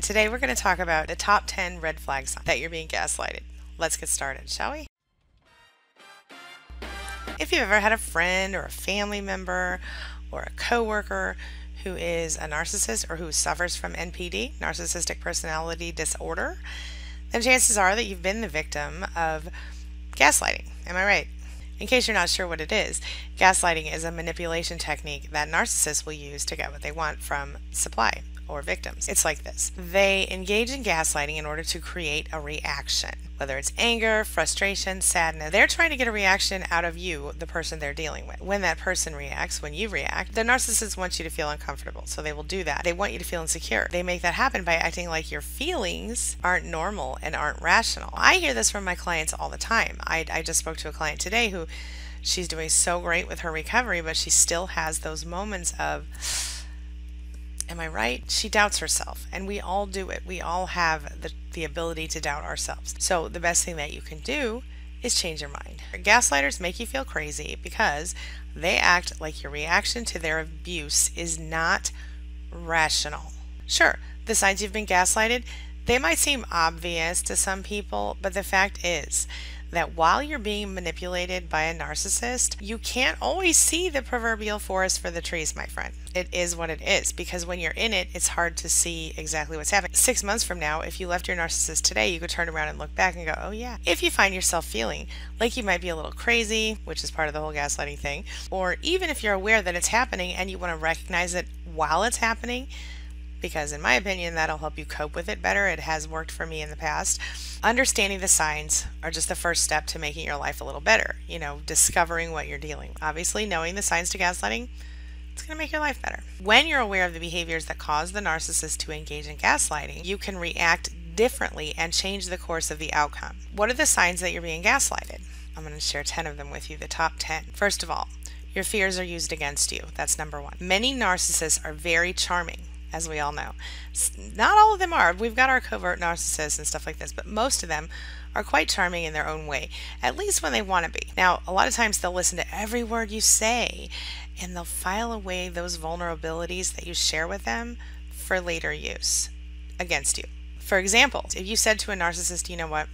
Today we're going to talk about the top 10 red flags that you're being gaslighted. Let's get started, shall we? If you've ever had a friend or a family member or a coworker who is a narcissist or who suffers from NPD, narcissistic personality disorder, then chances are that you've been the victim of gaslighting. Am I right? In case you're not sure what it is, gaslighting is a manipulation technique that narcissists will use to get what they want from supply or victims. It's like this. They engage in gaslighting in order to create a reaction. Whether it's anger, frustration, sadness, they're trying to get a reaction out of you, the person they're dealing with. When that person reacts, when you react, the narcissist wants you to feel uncomfortable, so they will do that. They want you to feel insecure. They make that happen by acting like your feelings aren't normal and aren't rational. I hear this from my clients all the time. I just spoke to a client today who she's doing so great with her recovery, but she still has those moments of, am I right? She doubts herself, and we all do it. We all have the ability to doubt ourselves. So the best thing that you can do is change your mind. Gaslighters make you feel crazy because they act like your reaction to their abuse is not rational. Sure, the signs you've been gaslighted, they might seem obvious to some people, but the fact is that while you're being manipulated by a narcissist, you can't always see the proverbial forest for the trees, my friend. It is what it is, because when you're in it, it's hard to see exactly what's happening. 6 months from now, if you left your narcissist today, you could turn around and look back and go, oh yeah. If you find yourself feeling like you might be a little crazy, which is part of the whole gaslighting thing, or even if you're aware that it's happening and you want to recognize it while it's happening, because in my opinion, that'll help you cope with it better. It has worked for me in the past. Understanding the signs are just the first step to making your life a little better. You know, discovering what you're dealing with. Obviously, knowing the signs to gaslighting, it's going to make your life better. When you're aware of the behaviors that cause the narcissist to engage in gaslighting, you can react differently and change the course of the outcome. What are the signs that you're being gaslighted? I'm going to share 10 of them with you, the top 10. First of all, your fears are used against you. That's number one. Many narcissists are very charming, as we all know. Not all of them are. We've got our covert narcissists and stuff like this, but most of them are quite charming in their own way, at least when they want to be. Now, a lot of times they'll listen to every word you say, and they'll file away those vulnerabilities that you share with them for later use against you. For example, if you said to a narcissist, you know what,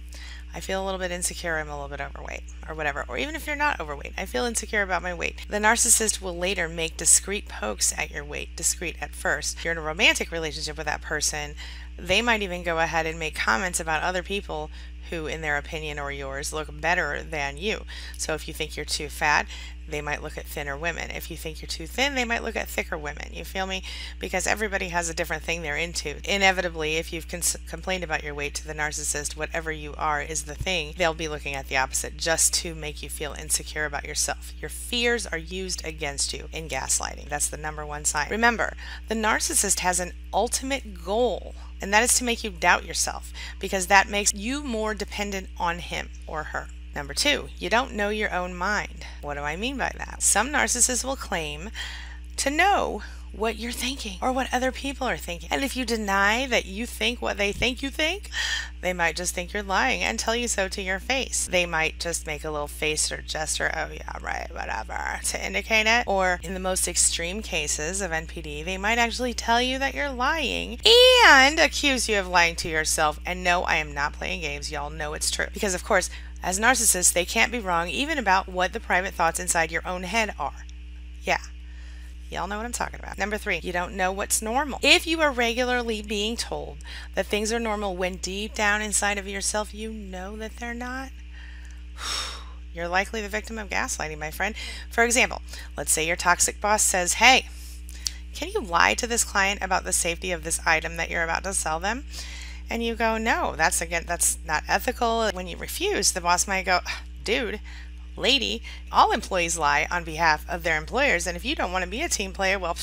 I feel a little bit insecure, I'm a little bit overweight, or whatever. Or even if you're not overweight, I feel insecure about my weight. The narcissist will later make discreet pokes at your weight, discreet at first. If you're in a romantic relationship with that person, they might even go ahead and make comments about other people who, in their opinion or yours, look better than you. So if you think you're too fat, they might look at thinner women. If you think you're too thin, they might look at thicker women. You feel me? Because everybody has a different thing they're into. Inevitably, if you've complained about your weight to the narcissist, whatever you are is the thing, they'll be looking at the opposite just to make you feel insecure about yourself. Your fears are used against you in gaslighting. That's the number one sign. Remember, the narcissist has an ultimate goal, and that is to make you doubt yourself, because that makes you more dependent on him or her. Number two, you don't know your own mind. What do I mean by that? Some narcissists will claim to know what you're thinking or what other people are thinking. And if you deny that you think what they think you think, they might just think you're lying and tell you so to your face. They might just make a little face or gesture, oh yeah, right, whatever, to indicate it. Or in the most extreme cases of NPD, they might actually tell you that you're lying and accuse you of lying to yourself. And no, I am not playing games. Y'all know it's true. Because of course, as narcissists, they can't be wrong even about what the private thoughts inside your own head are. Yeah. Y'all know what I'm talking about. Number three, you don't know what's normal. If you are regularly being told that things are normal when deep down inside of yourself you know that they're not, you're likely the victim of gaslighting, my friend. For example, let's say your toxic boss says, hey, can you lie to this client about the safety of this item that you're about to sell them? And you go, no, that's not ethical. When you refuse, the boss might go, dude, lady, all employees lie on behalf of their employers, and if you don't want to be a team player, well,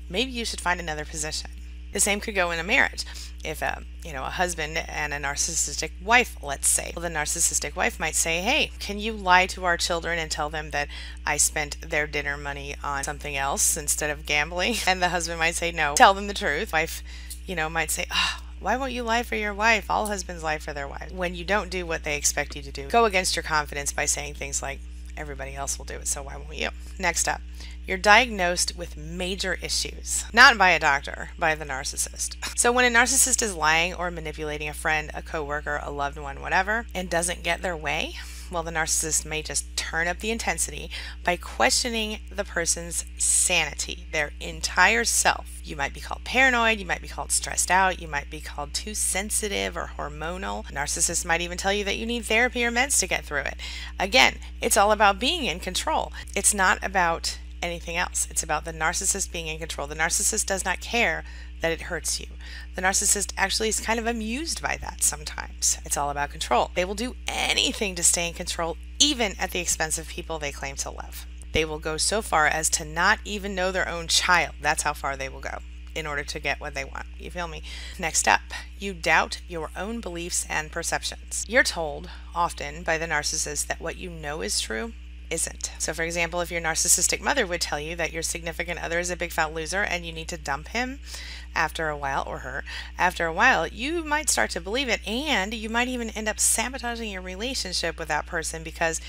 maybe you should find another position. The same could go in a marriage. If a husband and a narcissistic wife, let's say, well, the narcissistic wife might say, hey, can you lie to our children and tell them that I spent their dinner money on something else instead of gambling? And the husband might say, no, tell them the truth. Wife, might say, oh, why won't you lie for your wife? All husbands lie for their wives. When you don't do what they expect you to do, go against your confidence by saying things like, everybody else will do it, so why won't you? Next up, you're diagnosed with major issues. Not by a doctor, by the narcissist. So when a narcissist is lying or manipulating a friend, a coworker, a loved one, whatever, and doesn't get their way, well, the narcissist may just turn up the intensity by questioning the person's sanity, their entire self. You might be called paranoid, you might be called stressed out, you might be called too sensitive or hormonal. A narcissist might even tell you that you need therapy or meds to get through it. Again, it's all about being in control. It's not about anything else. It's about the narcissist being in control. The narcissist does not care that it hurts you. The narcissist actually is kind of amused by that sometimes. It's all about control. They will do anything to stay in control, even at the expense of people they claim to love. They will go so far as to not even know their own child. That's how far they will go in order to get what they want. You feel me? Next up, you doubt your own beliefs and perceptions. You're told often by the narcissist that what you know is true isn't. So for example, if your narcissistic mother would tell you that your significant other is a big fat loser and you need to dump him after a while, or her, after a while, you might start to believe it, and you might even end up sabotaging your relationship with that person because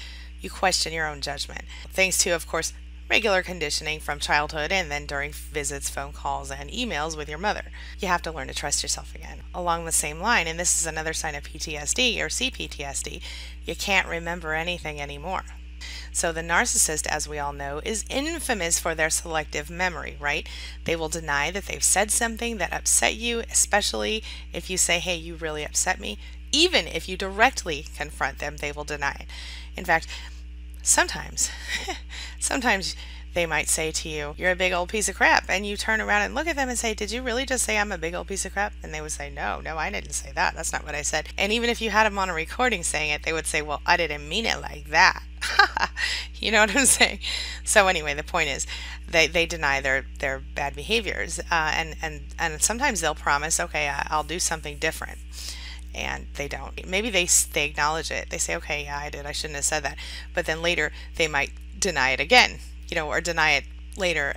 you question your own judgment. Thanks to, of course, regular conditioning from childhood and then during visits, phone calls, and emails with your mother. You have to learn to trust yourself again. Along the same line, and this is another sign of PTSD or CPTSD, you can't remember anything anymore. So the narcissist, as we all know, is infamous for their selective memory, right? They will deny that they've said something that upset you, especially if you say, hey, you really upset me. Even if you directly confront them, they will deny it. In fact, sometimes they might say to you, you're a big old piece of crap. And you turn around and look at them and say, did you really just say I'm a big old piece of crap? And they would say, no, I didn't say that. That's not what I said. And even if you had them on a recording saying it, they would say, well, I didn't mean it like that. You know what I'm saying? So anyway, the point is they deny their bad behaviors. And sometimes they'll promise, okay, I'll do something different. And they don't. Maybe they acknowledge it. They say, okay, yeah, I did. I shouldn't have said that. But then later they might deny it again, or deny it later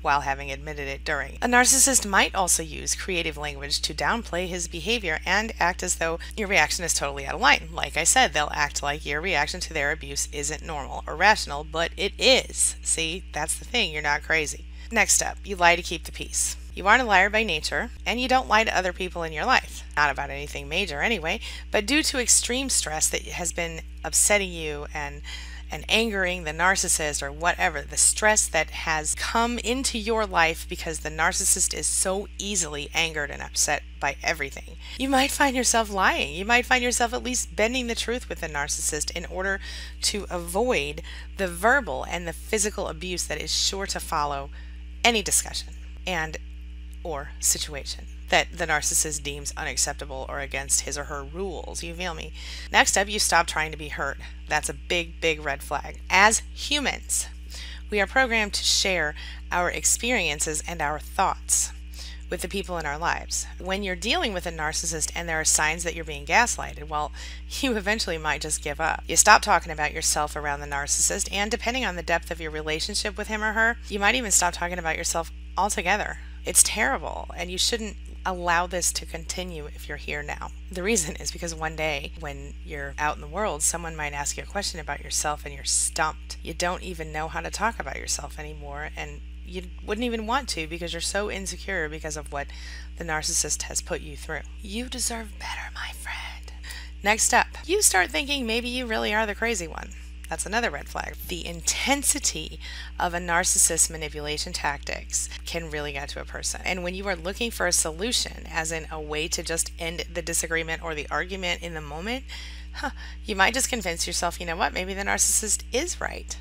while having admitted it during. A narcissist might also use creative language to downplay his behavior and act as though your reaction is totally out of line. Like I said, they'll act like your reaction to their abuse isn't normal or rational, but it is. See, that's the thing. You're not crazy. Next up, you lie to keep the peace. You aren't a liar by nature, and you don't lie to other people in your life. Not about anything major anyway, but due to extreme stress that has been upsetting you and angering the narcissist or whatever, the stress that has come into your life because the narcissist is so easily angered and upset by everything. You might find yourself lying. You might find yourself at least bending the truth with the narcissist in order to avoid the verbal and the physical abuse that is sure to follow any discussion and or situation that the narcissist deems unacceptable or against his or her rules. You feel me? Next up, you stop trying to be heard. That's a big, big red flag. As humans, we are programmed to share our experiences and our thoughts with the people in our lives. When you're dealing with a narcissist and there are signs that you're being gaslighted, well, you eventually might just give up. You stop talking about yourself around the narcissist, and depending on the depth of your relationship with him or her, you might even stop talking about yourself altogether. It's terrible, and you shouldn't allow this to continue if you're here now. The reason is because one day when you're out in the world, someone might ask you a question about yourself and you're stumped. You don't even know how to talk about yourself anymore, and you wouldn't even want to because you're so insecure because of what the narcissist has put you through. You deserve better, my friend. Next up, you start thinking maybe you really are the crazy one. That's another red flag. The intensity of a narcissist's manipulation tactics can really get to a person. And when you are looking for a solution, as in a way to just end the disagreement or the argument in the moment, you might just convince yourself, you know what, maybe the narcissist is right.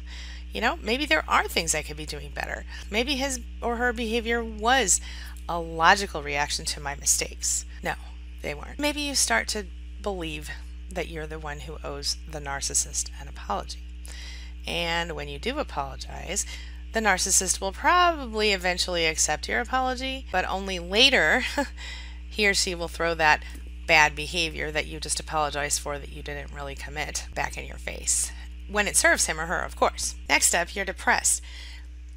Maybe there are things I could be doing better. Maybe his or her behavior was a logical reaction to my mistakes. No, they weren't. Maybe you start to believe that you're the one who owes the narcissist an apology. And when you do apologize, the narcissist will probably eventually accept your apology, but only later he or she will throw that bad behavior that you just apologized for that you didn't really commit back in your face. When it serves him or her, of course. Next up, you're depressed.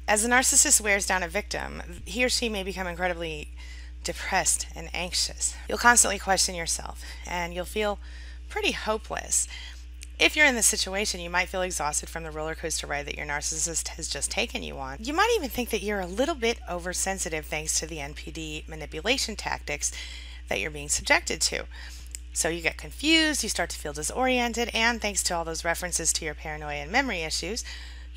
As the narcissist wears down a victim, he or she may become incredibly depressed and anxious. You'll constantly question yourself, and you'll feel pretty hopeless. If you're in this situation, you might feel exhausted from the roller coaster ride that your narcissist has just taken you on. You might even think that you're a little bit oversensitive thanks to the NPD manipulation tactics that you're being subjected to. So you get confused, you start to feel disoriented, and thanks to all those references to your paranoia and memory issues,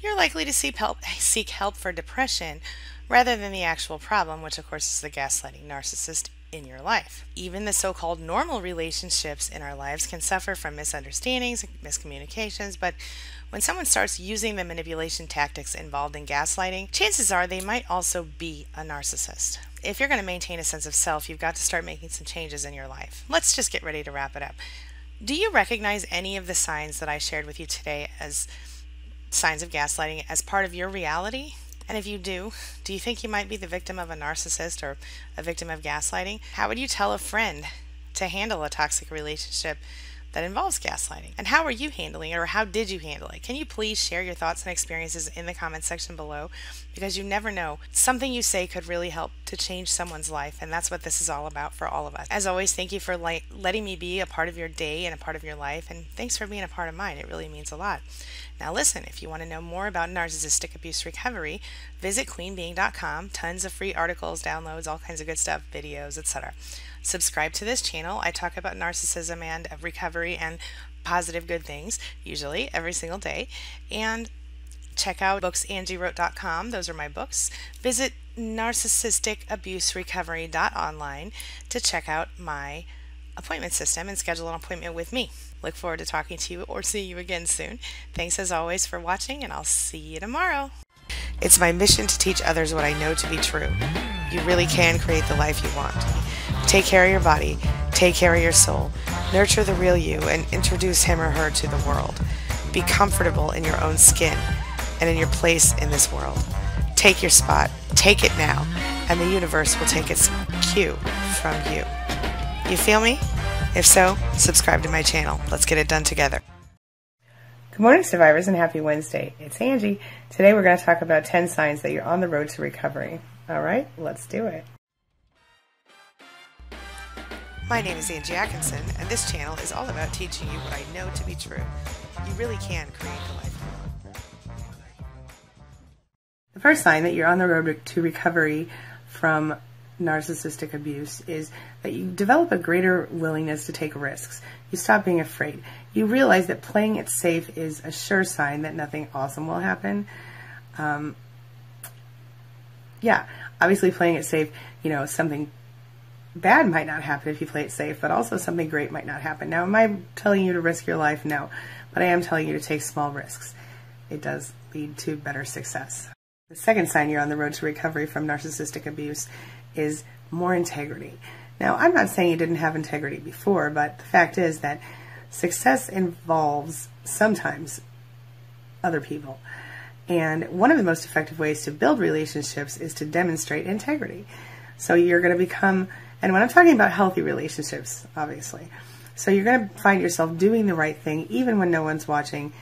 you're likely to seek help for depression rather than the actual problem, which of course is the gaslighting narcissist in your life. Even the so-called normal relationships in our lives can suffer from misunderstandings and miscommunications, but when someone starts using the manipulation tactics involved in gaslighting, chances are they might also be a narcissist. If you're going to maintain a sense of self, you've got to start making some changes in your life. Let's just get ready to wrap it up. Do you recognize any of the signs that I shared with you today as signs of gaslighting as part of your reality? And if you do you think you might be the victim of a narcissist or a victim of gaslighting? How would you tell a friend to handle a toxic relationship that involves gaslighting? And how are you handling it, or how did you handle it? Can you please share your thoughts and experiences in the comments section below? Because you never know, something you say could really help to change someone's life, and that's what this is all about for all of us. As always, thank you for letting me be a part of your day and a part of your life, and thanks for being a part of mine. It really means a lot. Now listen, if you want to know more about narcissistic abuse recovery, visit queenbeing.com. Tons of free articles, downloads, all kinds of good stuff, videos, etc. Subscribe to this channel. I talk about narcissism and recovery and positive good things, usually every single day. And check out books AngieWrote.com. Those are my books. Visit narcissisticabuserecovery.online to check out my appointment system and schedule an appointment with me. Look forward to talking to you or seeing you again soon. Thanks as always for watching, and I'll see you tomorrow. It's my mission to teach others what I know to be true. You really can create the life you want. Take care of your body, take care of your soul, nurture the real you, and introduce him or her to the world. Be comfortable in your own skin and in your place in this world. Take your spot, take it now, and the universe will take its cue from you. You feel me? If so, subscribe to my channel. Let's get it done together. Good morning, survivors, and happy Wednesday. It's Angie. Today we're going to talk about 10 signs that you're on the road to recovery. All right, let's do it. My name is Angie Atkinson, and this channel is all about teaching you what I know to be true. You really can create the life you want. The first sign that you're on the road to recovery from narcissistic abuse is that you develop a greater willingness to take risks. You stop being afraid. You realize that playing it safe is a sure sign that nothing awesome will happen. Yeah, obviously playing it safe, something bad might not happen if you play it safe, but also something great might not happen. Now, am I telling you to risk your life? No, but I am telling you to take small risks. It does lead to better success. The second sign you're on the road to recovery from narcissistic abuse is more integrity. Now, I'm not saying you didn't have integrity before, but the fact is that success involves sometimes other people. And one of the most effective ways to build relationships is to demonstrate integrity. So you're going to become, and when I'm talking about healthy relationships, obviously, so you're going to find yourself doing the right thing even when no one's watching,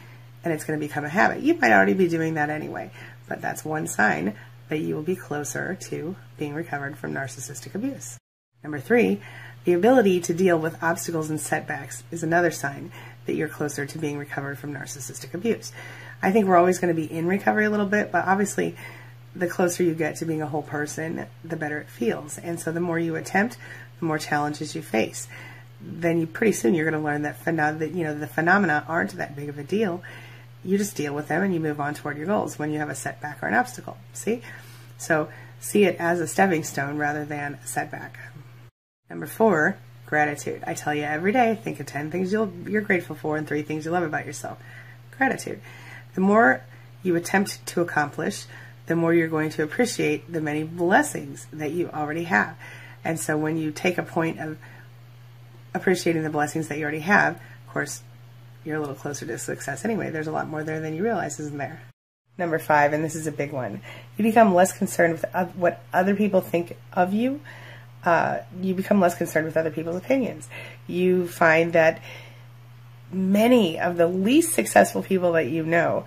and it's going to become a habit. You might already be doing that anyway, but that's one sign that you will be closer to being recovered from narcissistic abuse. Number 3, the ability to deal with obstacles and setbacks is another sign that you're closer to being recovered from narcissistic abuse. I think we're always going to be in recovery a little bit, but obviously the closer you get to being a whole person, the better it feels. And so the more you attempt, the more challenges you face. Then pretty soon you're going to learn that the phenomena aren't that big of a deal. You just deal with them and you move on toward your goals when you have a setback or an obstacle. See? So see it as a stepping stone rather than a setback. Number 4, gratitude. I tell you every day, think of 10 things you're grateful for and 3 things you love about yourself. Gratitude. The more you attempt to accomplish, the more you're going to appreciate the many blessings that you already have. And so when you take a point of appreciating the blessings that you already have, of course, you're a little closer to success anyway. There's a lot more there than you realize, isn't there? Number 5, and this is a big one. You become less concerned with what other people think of you. You become less concerned with other people's opinions. You find that many of the least successful people that you know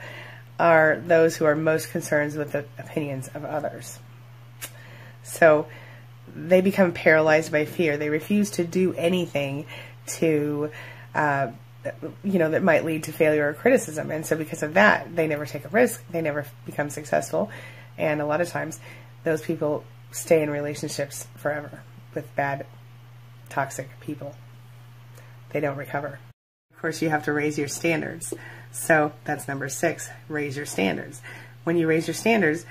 are those who are most concerned with the opinions of others. So they become paralyzed by fear. They refuse to do anything to that might lead to failure or criticism. And so because of that, they never take a risk, they never become successful, and a lot of times those people stay in relationships forever with bad, toxic people. They don't recover. Of course, you have to raise your standards. So that's number 6, raise your standards. When you raise your standards,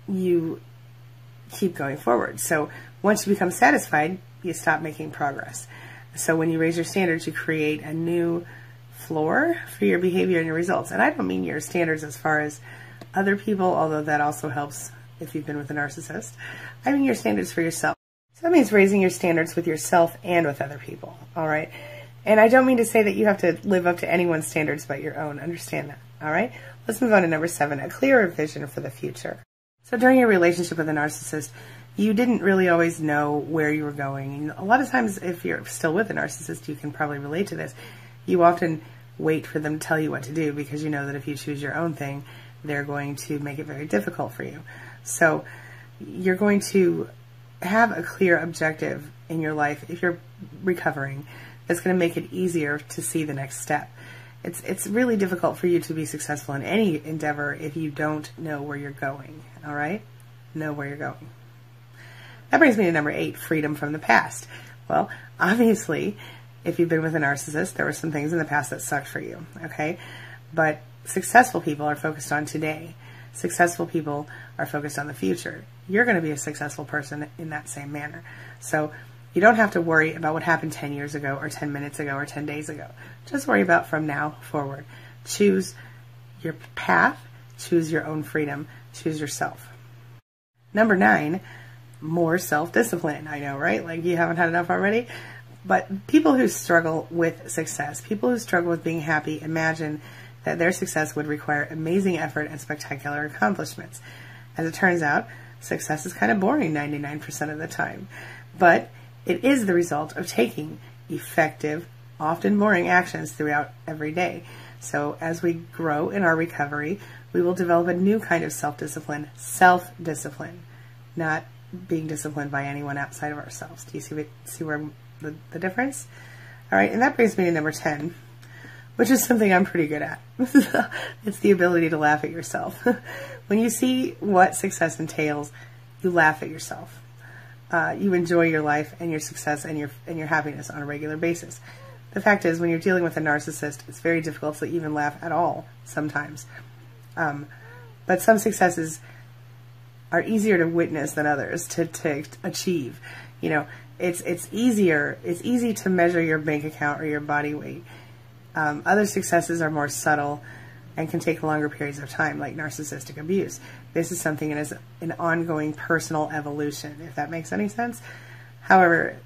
you keep going forward. So once you become satisfied, you stop making progress. So when you raise your standards, you create a new floor for your behavior and your results. And I don't mean your standards as far as other people, although that also helps if you've been with a narcissist. I mean your standards for yourself. So that means raising your standards with yourself and with other people, all right? And I don't mean to say that you have to live up to anyone's standards but your own. Understand that, all right? Let's move on to number 7, a clearer vision for the future. So during your relationship with a narcissist, you didn't really always know where you were going. And a lot of times, if you're still with a narcissist, you can probably relate to this. You often wait for them to tell you what to do because you know that if you choose your own thing, they're going to make it very difficult for you. So you're going to have a clear objective in your life if you're recovering that's going to make it easier to see the next step. It's really difficult for you to be successful in any endeavor if you don't know where you're going, all right? Know where you're going. That brings me to number 8, freedom from the past. Well, obviously, if you've been with a narcissist, there were some things in the past that sucked for you, okay? But successful people are focused on today. Successful people are focused on the future. You're going to be a successful person in that same manner. So you don't have to worry about what happened 10 years ago or 10 minutes ago or 10 days ago. Just worry about from now forward. Choose your path. Choose your own freedom. Choose yourself. Number 9, more self-discipline. I know, right? Like you haven't had enough already? But people who struggle with success, people who struggle with being happy, imagine that their success would require amazing effort and spectacular accomplishments. As it turns out, success is kind of boring 99% of the time. But it is the result of taking effective, often boring actions throughout every day. So as we grow in our recovery, we will develop a new kind of self-discipline, not being disciplined by anyone outside of ourselves. Do you see where the difference? All right, and that brings me to number 10, which is something I'm pretty good at. It's the ability to laugh at yourself. When you see what success entails, you laugh at yourself. You enjoy your life and your success and your happiness on a regular basis. The fact is, when you're dealing with a narcissist, it's very difficult to even laugh at all sometimes. But some successes are easier to witness than others to achieve. You know, it's easy to measure your bank account or your body weight. Other successes are more subtle and can take longer periods of time, like narcissistic abuse. This is something that is an ongoing personal evolution, if that makes any sense. However,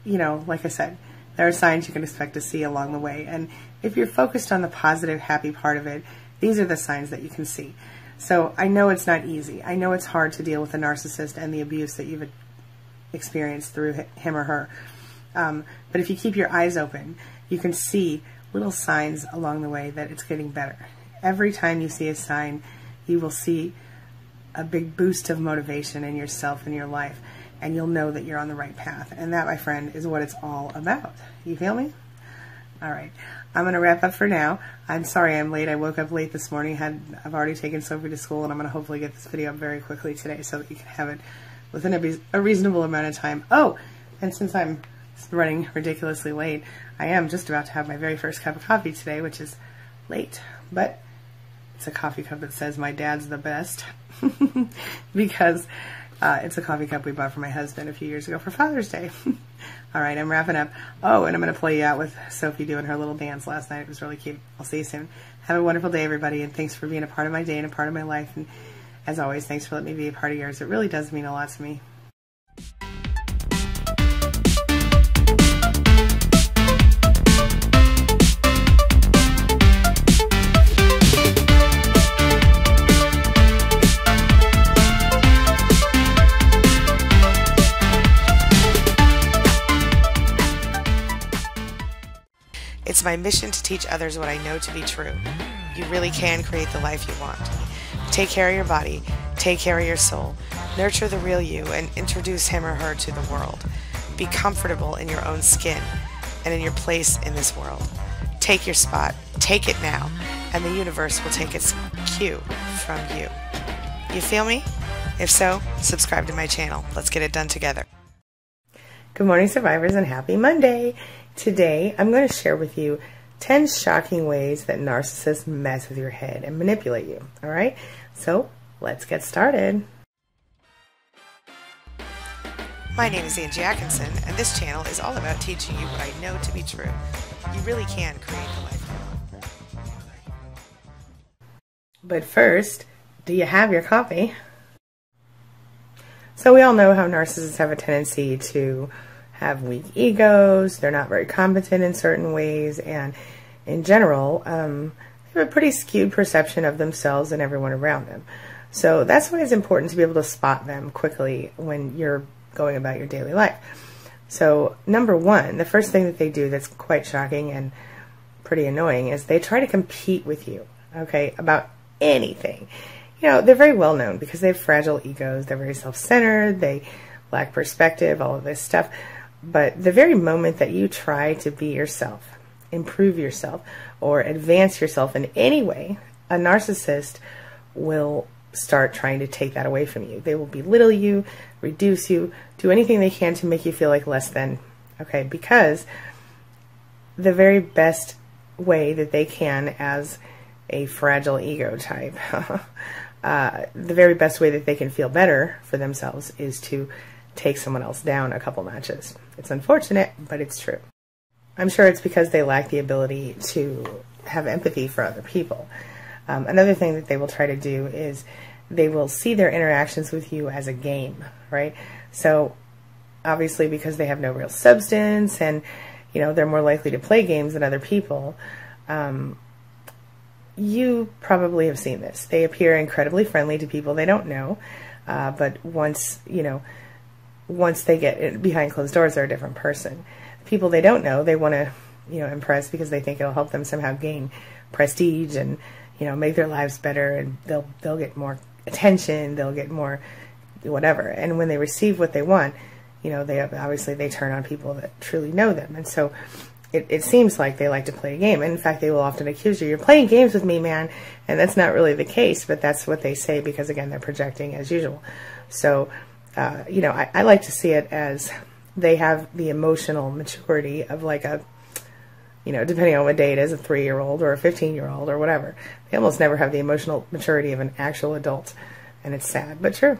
you know, like I said, there are signs you can expect to see along the way. And if you're focused on the positive, happy part of it, these are the signs that you can see. So I know it's not easy. I know it's hard to deal with a narcissist and the abuse that you've experienced through him or her. But if you keep your eyes open, you can see little signs along the way that it's getting better. Every time you see a sign, you will see a big boost of motivation in yourself and your life, and you'll know that you're on the right path. And that, my friend, is what it's all about. You feel me? All right. I'm going to wrap up for now. I'm sorry I'm late. I woke up late this morning. I've already taken Sophie to school, and I'm going to hopefully get this video up very quickly today so that you can have it within a reasonable amount of time. Oh, and since I'm running ridiculously late, I am just about to have my very first cup of coffee today, which is late, but it's a coffee cup that says my dad's the best because it's a coffee cup we bought for my husband a few years ago for Father's Day. All right, I'm wrapping up. Oh, and I'm going to play you out with Sophie doing her little dance last night. It was really cute. I'll see you soon. Have a wonderful day, everybody, and thanks for being a part of my day and a part of my life. And as always, thanks for letting me be a part of yours. It really does mean a lot to me. It's my mission to teach others what I know to be true. You really can create the life you want. Take care of your body, take care of your soul, nurture the real you, and introduce him or her to the world. Be comfortable in your own skin. and in your place in this world. Take your spot. Take it now, and the universe will take its cue from you. You feel me? If so, subscribe to my channel. Let's get it done together. Good morning, survivors, and happy Monday. Today, I'm going to share with you 10 shocking ways that narcissists mess with your head and manipulate you. All right? So, let's get started. My name is Angie Atkinson, and this channel is all about teaching you what I know to be true. You really can create the life you want. But first, do you have your coffee? So we all know how narcissists have a tendency to have weak egos. They're not very competent in certain ways, and in general, they have a pretty skewed perception of themselves and everyone around them. So that's why it's important to be able to spot them quickly when you're going about your daily life. So number one, the first thing that they do that's quite shocking and pretty annoying is they try to compete with you, okay, about anything. You know, they're very well known because they have fragile egos. They're very self-centered. They lack perspective, all of this stuff. But the very moment that you try to be yourself, improve yourself, or advance yourself in any way, a narcissist will start trying to take that away from you. They will belittle you, reduce you, do anything they can to make you feel like less than, okay? Because the very best way that they can as a fragile ego type, the very best way that they can feel better for themselves is to take someone else down a couple notches. It's unfortunate, but it's true. I'm sure it's because they lack the ability to have empathy for other people. Another thing that they will try to do is they will see their interactions with you as a game, right? So obviously because they have no real substance and, you know, they're more likely to play games than other people, you probably have seen this. They appear incredibly friendly to people they don't know, but once they get behind closed doors, they're a different person. People they don't know, they want to, impress because they think it'll help them somehow gain prestige and, make their lives better, and they'll get more attention, they'll get more whatever. And when they receive what they want, they turn on people that truly know them. And so it seems like they like to play a game. And in fact, they will often accuse you, you're playing games with me, man. And that's not really the case, but that's what they say because, again, they're projecting as usual. So, I like to see it as they have the emotional maturity of like a, depending on what day it is, a 3-year-old or a 15-year-old or whatever. They almost never have the emotional maturity of an actual adult. And it's sad, but true.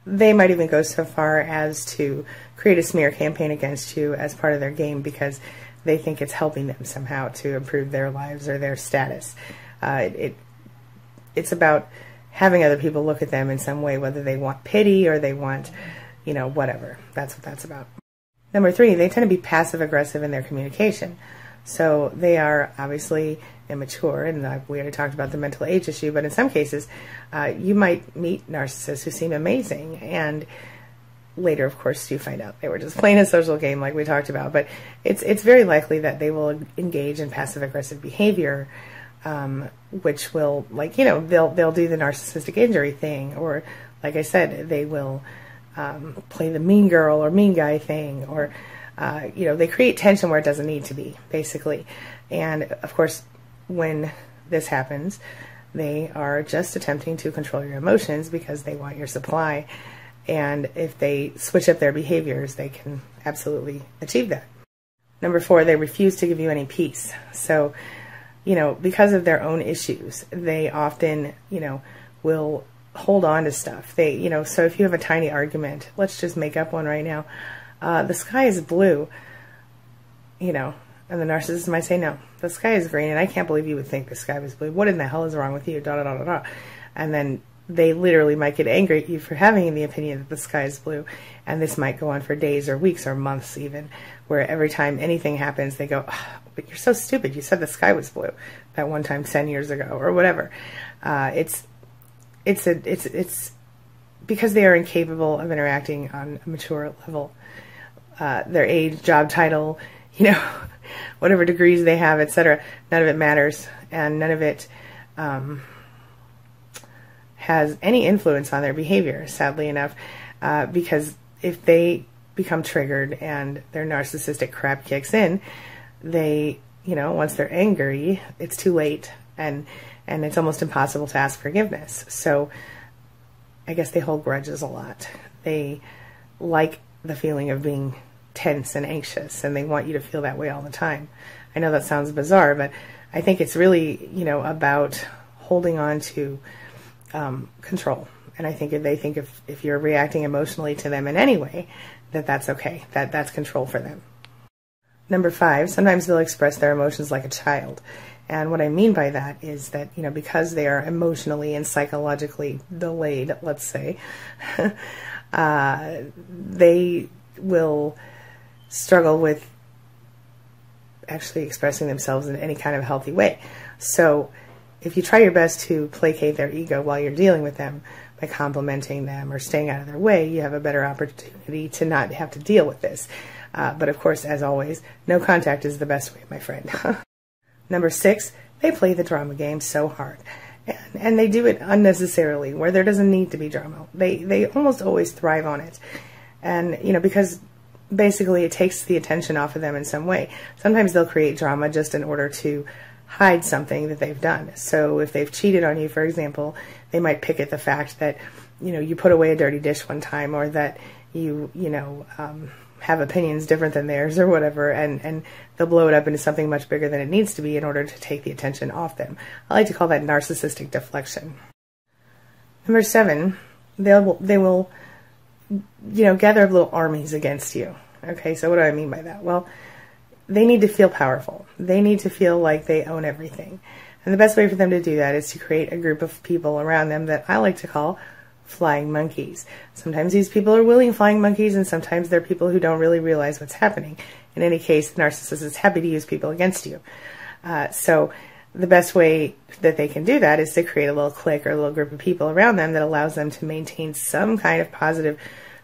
They might even go so far as to create a smear campaign against you as part of their game because they think it's helping them somehow to improve their lives or their status. It's about having other people look at them in some way, whether they want pity or they want, whatever. That's what that's about. Number 3, they tend to be passive-aggressive in their communication. So they are obviously immature, and we already talked about the mental age issue, but in some cases, you might meet narcissists who seem amazing, and later, of course, you find out they were just playing a social game like we talked about. But it's very likely that they will engage in passive-aggressive behavior, which will, they'll do the narcissistic injury thing, or, like I said, they will play the mean girl or mean guy thing, or they create tension where it doesn't need to be, basically. And of course, when this happens, they are just attempting to control your emotions because they want your supply. And if they switch up their behaviors, they can absolutely achieve that. Number 4, they refuse to give you any peace. So, because of their own issues, they often, will hold on to stuff. They, so if you have a tiny argument, let's just make up one right now. The sky is blue, and the narcissist might say, no, the sky is green, and I can't believe you would think the sky was blue. What in the hell is wrong with you? Da, da, da, da, da. And then they literally might get angry at you for having the opinion that the sky is blue, and this might go on for days or weeks or months even, where every time anything happens, they go, oh, but you're so stupid. You said the sky was blue that one time 10 years ago or whatever. It's because they are incapable of interacting on a mature level. Their age, job title, whatever degrees they have, etc. None of it matters, and none of it has any influence on their behavior, sadly enough, because if they become triggered and their narcissistic crap kicks in, they, once they're angry, it's too late, and it's almost impossible to ask forgiveness. So I guess they hold grudges a lot. They like the feeling of being tense and anxious, and they want you to feel that way all the time. I know that sounds bizarre, but I think it's really, about holding on to control. And I think they think if you're reacting emotionally to them in any way, that's okay. That's control for them. Number 5, sometimes they'll express their emotions like a child. And what I mean by that is that, because they are emotionally and psychologically delayed, let's say, they will struggle with actually expressing themselves in any kind of healthy way. So if you try your best to placate their ego while you're dealing with them by complimenting them or staying out of their way, you have a better opportunity to not have to deal with this. But of course, as always, no contact is the best way, my friend. Number 6, they play the drama game so hard. And they do it unnecessarily, where there doesn't need to be drama. They almost always thrive on it. And, because basically it takes the attention off of them in some way. Sometimes they'll create drama just in order to hide something that they've done. So if they've cheated on you, for example, they might pick at the fact that, you put away a dirty dish one time, or that you have opinions different than theirs or whatever, and they'll blow it up into something much bigger than it needs to be in order to take the attention off them. I like to call that narcissistic deflection. Number 7, they will gather up little armies against you. Okay, so what do I mean by that? Well, they need to feel powerful. They need to feel like they own everything. And the best way for them to do that is to create a group of people around them that I like to call flying monkeys. Sometimes these people are willing flying monkeys, and sometimes they're people who don't really realize what's happening. In any case, the narcissist is happy to use people against you. So the best way that they can do that is to create a little clique or a little group of people around them that allows them to maintain some kind of positive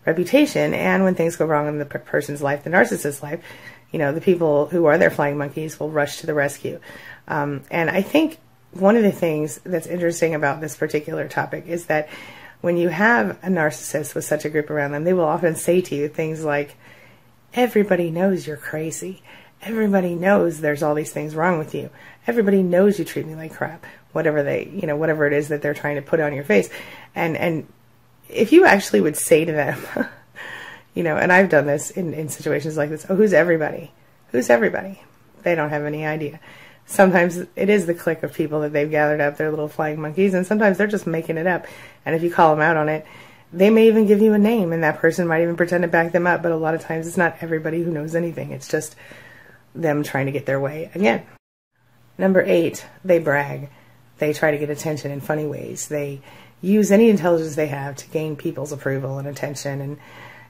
reputation. And when things go wrong in the person's life, the narcissist's life, the people who are their flying monkeys will rush to the rescue. And I think one of the things that's interesting about this particular topic is that when you have a narcissist with such a group around them, they will often say to you things like, everybody knows you're crazy. Everybody knows there's all these things wrong with you. Everybody knows you treat me like crap. Whatever whatever it is that they're trying to put on your face. And if you actually would say to them, and I've done this in situations like this, oh, who's everybody? Who's everybody? They don't have any idea. Sometimes it is the clique of people that they've gathered up, their little flying monkeys, and sometimes they're just making it up. And if you call them out on it, they may even give you a name, and that person might even pretend to back them up, but a lot of times it's not everybody who knows anything. It's just them trying to get their way again. Number 8, they brag. They try to get attention in funny ways. They use any intelligence they have to gain people's approval and attention.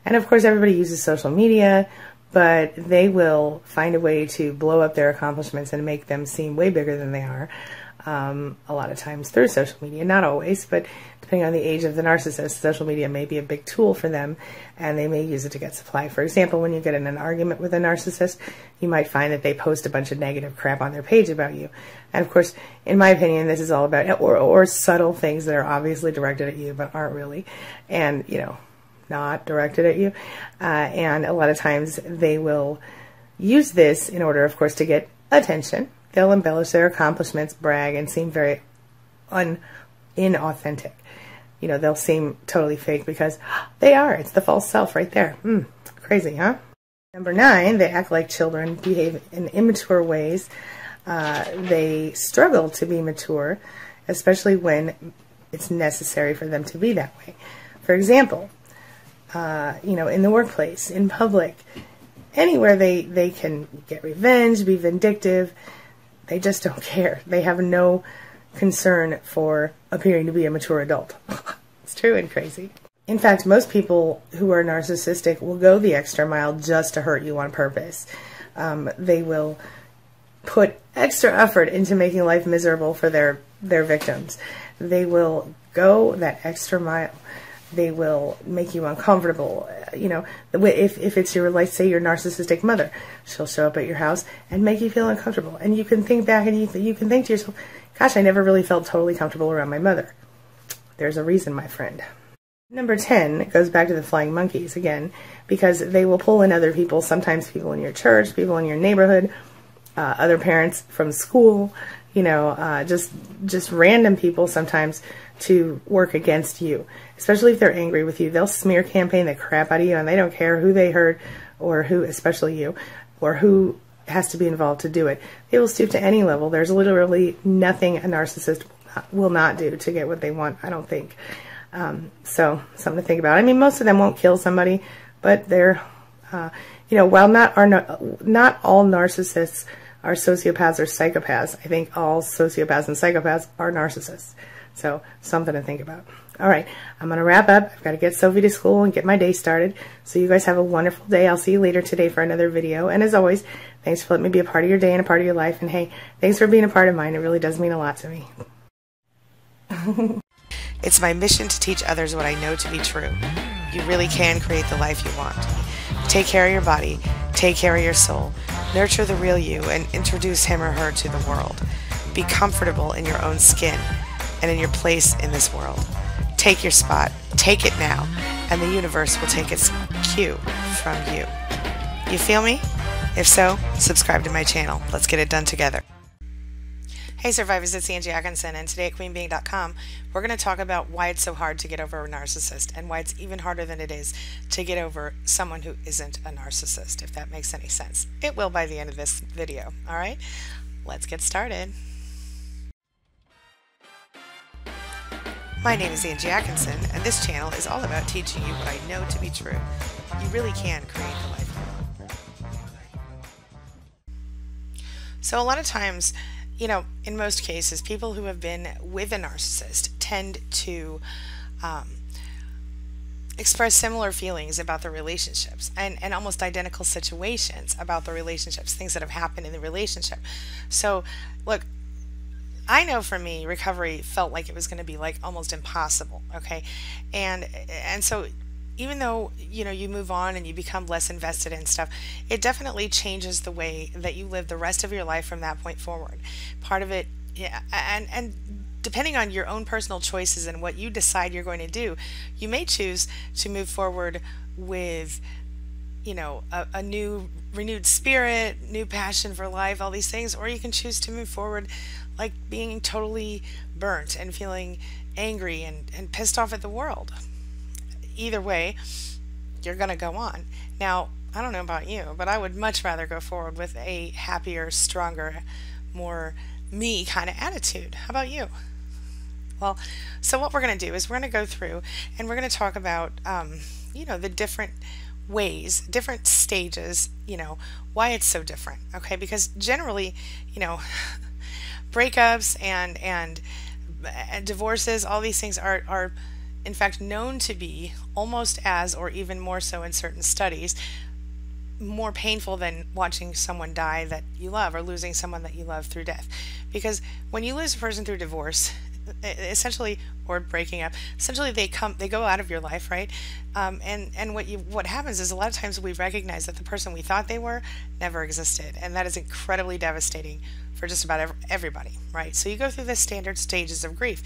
And of course, everybody uses social media, but they will find a way to blow up their accomplishments and make them seem way bigger than they are. A lot of times through social media, not always, but depending on the age of the narcissist, social media may be a big tool for them, and they may use it to get supply. For example, when you get in an argument with a narcissist, you might find that they post a bunch of negative crap on their page about you. And of course, in my opinion, this is all about, or subtle things that are obviously directed at you, but aren't really, and, not directed at you. And a lot of times they will use this in order, of course, to get attention. They'll embellish their accomplishments, brag, and seem very inauthentic. They'll seem totally fake because they are. It's the false self right there. Crazy, huh? Number 9, they act like children, behave in immature ways. They struggle to be mature, especially when it's necessary for them to be that way. For example, in the workplace, in public, anywhere they can get revenge, be vindictive. They just don't care. They have no concern for appearing to be a mature adult. It's true and crazy. In fact, most people who are narcissistic will go the extra mile just to hurt you on purpose. They will put extra effort into making life miserable for their victims. They will go that extra mile. They will make you uncomfortable. If it's your, let's say, your narcissistic mother, she'll show up at your house and make you feel uncomfortable. And you can think back and you can think to yourself, gosh, I never really felt totally comfortable around my mother. There's a reason, my friend. Number 10 goes back to the flying monkeys again, because they will pull in other people, sometimes people in your church, people in your neighborhood, other parents from school, just random people sometimes to work against you, especially if they're angry with you. They'll smear campaign the crap out of you, and they don't care who they hurt or who, especially you, or who has to be involved to do it. They will stoop to any level. There's literally nothing a narcissist will not do to get what they want, I don't think. So something to think about. I mean, most of them won't kill somebody, but they're, while not all narcissists are sociopaths or psychopaths, I think all sociopaths and psychopaths are narcissists. So something to think about. All right, I'm going to wrap up. I've got to get Sophie to school and get my day started. So you guys have a wonderful day. I'll see you later today for another video. And as always, thanks for letting me be a part of your day and a part of your life. And hey, thanks for being a part of mine. It really does mean a lot to me. It's my mission to teach others what I know to be true. You really can create the life you want. Take care of your body, take care of your soul, nurture the real you, and introduce him or her to the world. Be comfortable in your own skin and in your place in this world. Take your spot, take it now, and the universe will take its cue from you. You feel me? If so, subscribe to my channel. Let's get it done together. Hey survivors, it's Angie Atkinson, and today at queenbeing.com we're going to talk about why it's so hard to get over a narcissist and why it's even harder than it is to get over someone who isn't a narcissist, if that makes any sense. It will by the end of this video. Alright, let's get started. My name is Angie Atkinson, and this channel is all about teaching you what I know to be true. You really can create the life you want. So a lot of times, in most cases, people who have been with a narcissist tend to express similar feelings about the relationships and almost identical situations about the relationships, things that have happened in the relationship. So, look, I know for me, recovery felt like it was going to be like almost impossible, okay? And so even though, you move on and you become less invested in stuff, it definitely changes the way that you live the rest of your life from that point forward. Part of it, yeah, and depending on your own personal choices and what you decide you're going to do, you may choose to move forward with, a new renewed spirit, new passion for life, all these things, or you can choose to move forward like being totally burnt and feeling angry and pissed off at the world. Either way, you're going to go on. Now, I don't know about you, but I would much rather go forward with a happier, stronger, more me kind of attitude. How about you? Well, so what we're going to do is we're going to go through and we're going to talk about, the different ways, different stages, why it's so different. Okay, because generally, breakups and divorces, all these things are in fact known to be almost as, or even more so in certain studies, more painful than watching someone die that you love or losing someone that you love through death. Because when you lose a person through divorce, essentially, or breaking up, essentially they go out of your life, right? And what happens is a lot of times we recognize that the person we thought they were never existed, and that is incredibly devastating for just about everybody, right? So you go through the standard stages of grief,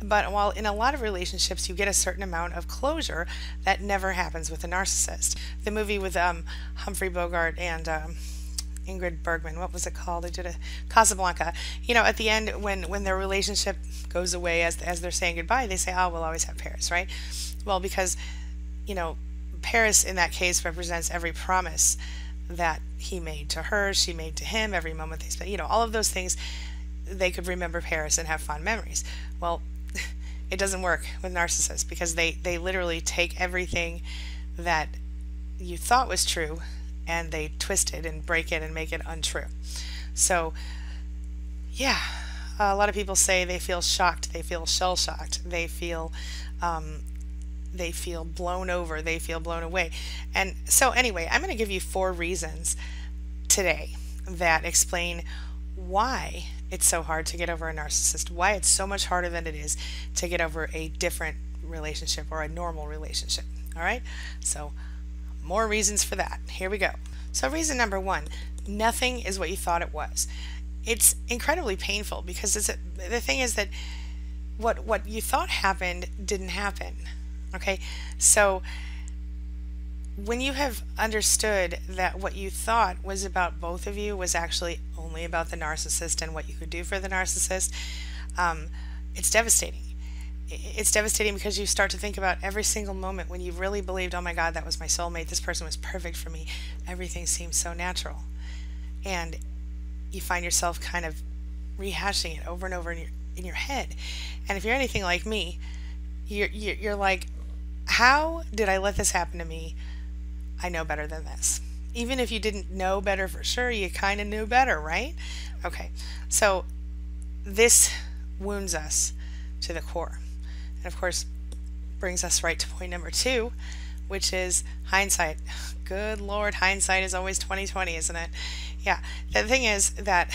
but while in a lot of relationships you get a certain amount of closure, that never happens with a narcissist. The movie with Humphrey Bogart and Ingrid Bergman, what was it called? They did a Casablanca. At the end, when their relationship goes away, as they're saying goodbye, they say, "Oh, we'll always have Paris," right? Well, because Paris in that case represents every promise that he made to her, she made to him, every moment they spent, all of those things. They could remember Paris and have fond memories. Well, it doesn't work with narcissists, because they literally take everything that you thought was true and they twist it and break it and make it untrue. So yeah, a lot of people say they feel shocked, they feel shell-shocked, they feel blown over, they feel blown away. And so anyway, I'm going to give you 4 reasons today that explain why it's so hard to get over a narcissist, why it's so much harder than it is to get over a different relationship or a normal relationship. All right, so more reasons for that. Here we go. So reason number 1, nothing is what you thought it was. It's incredibly painful because the thing is that what you thought happened didn't happen. Okay, so when you have understood that what you thought was about both of you was actually only about the narcissist and what you could do for the narcissist, um, it's devastating. It's devastating because you start to think about every single moment when you really believed, oh my God, that was my soulmate, this person was perfect for me, everything seems so natural. And you find yourself kind of rehashing it over and over in your head. And if you're anything like me, you're like, how did I let this happen to me? I know better than this. Even if you didn't know better for sure, you kind of knew better, right? Okay, so this wounds us to the core. And of course, brings us right to point number 2, which is hindsight. Good Lord, hindsight is always 20/20, isn't it? Yeah, the thing is that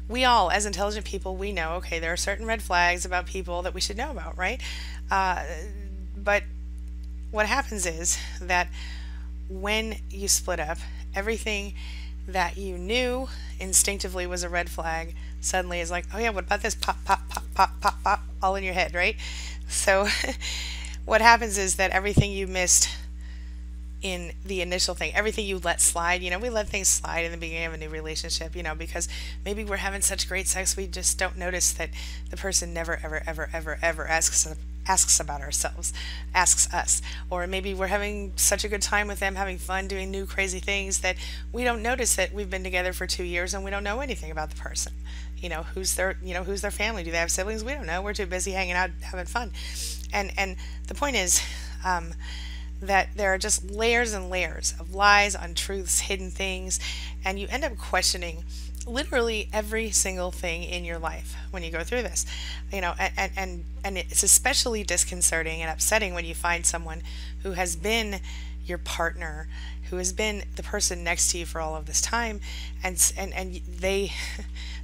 we all, as intelligent people, we know, okay, there are certain red flags about people that we should know about, right? But what happens is that when you split up, everything that you knew instinctively was a red flag suddenly is like, oh yeah, what about this? Pop, pop, pop, pop, pop, pop, all in your head, right? So what happens is that everything you missed in the initial thing, everything you let slide, we let things slide in the beginning of a new relationship, because maybe we're having such great sex, we just don't notice that the person never, ever, ever, ever, ever asks about ourselves, asks us. Or maybe we're having such a good time with them, having fun, doing new crazy things, that we don't notice that we've been together for 2 years and we don't know anything about the person. Who's their family? Do they have siblings? We don't know. We're too busy hanging out, having fun. And the point is, that there are just layers and layers of lies, untruths, hidden things, and you end up questioning literally every single thing in your life when you go through this. And it's especially disconcerting and upsetting when you find someone who has been your partner, who has been the person next to you for all of this time, and they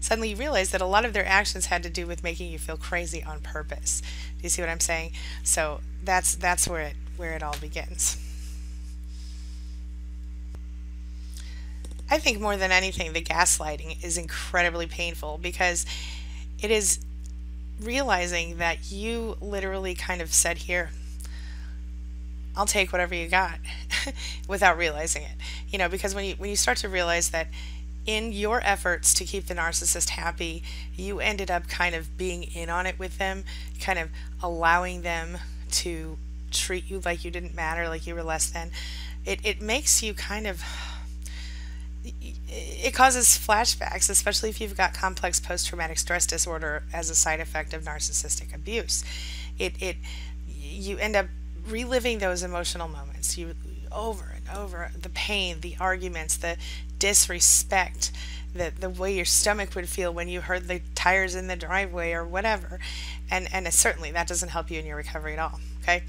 suddenly realize that a lot of their actions had to do with making you feel crazy on purpose. Do you see what I'm saying? So that's where it all begins. I think more than anything, the gaslighting is incredibly painful because it is realizing that you literally kind of said, here, I'll take whatever you got without realizing it. Because when you start to realize that in your efforts to keep the narcissist happy, you ended up kind of being in on it with them, kind of allowing them to treat you like you didn't matter, like you were less than. It makes you kind of, it causes flashbacks, especially if you've got complex post-traumatic stress disorder as a side effect of narcissistic abuse. You end up reliving those emotional moments, over and over, the pain, the arguments, the disrespect, the way your stomach would feel when you heard the tires in the driveway or whatever, and certainly that doesn't help you in your recovery at all. Okay,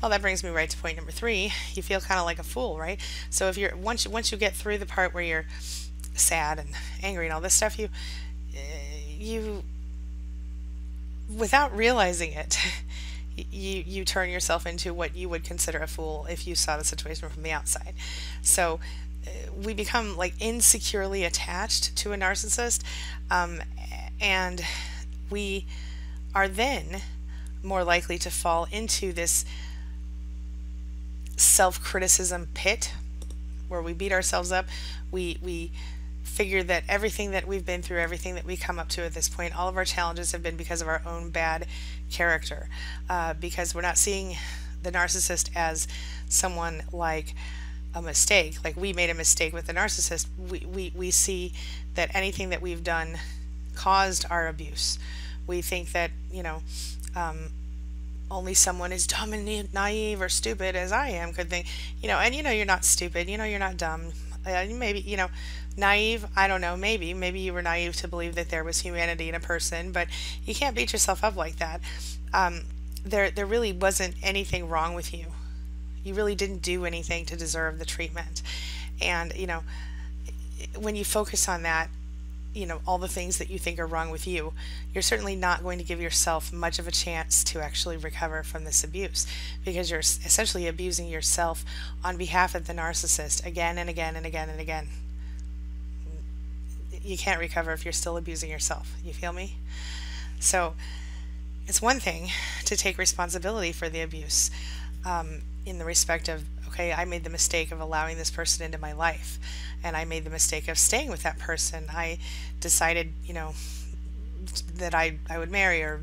well, that brings me right to point number 3. You feel kind of like a fool, right? So if once you get through the part where you're sad and angry and all this stuff, you without realizing it, you turn yourself into what you would consider a fool if you saw the situation from the outside. So we become like insecurely attached to a narcissist, and we are then more likely to fall into this self-criticism pit where we beat ourselves up. We figure that everything that we've been through, everything that we come up to at this point, all of our challenges have been because of our own bad character, because we're not seeing the narcissist as someone like a mistake, like we made a mistake with the narcissist. We see that anything that we've done caused our abuse. We think that, only someone as dumb and naive or stupid as I am could think, and you're not stupid, you're not dumb. Maybe, naive, I don't know, maybe you were naive to believe that there was humanity in a person, but you can't beat yourself up like that. There really wasn't anything wrong with you. You really didn't do anything to deserve the treatment. And, when you focus on that, all the things that you think are wrong with you, you're certainly not going to give yourself much of a chance to actually recover from this abuse, because you're essentially abusing yourself on behalf of the narcissist again and again and again and again. You can't recover if you're still abusing yourself. You feel me? So it's one thing to take responsibility for the abuse, in the respect of, okay, I made the mistake of allowing this person into my life, and I made the mistake of staying with that person. I decided, that I would marry or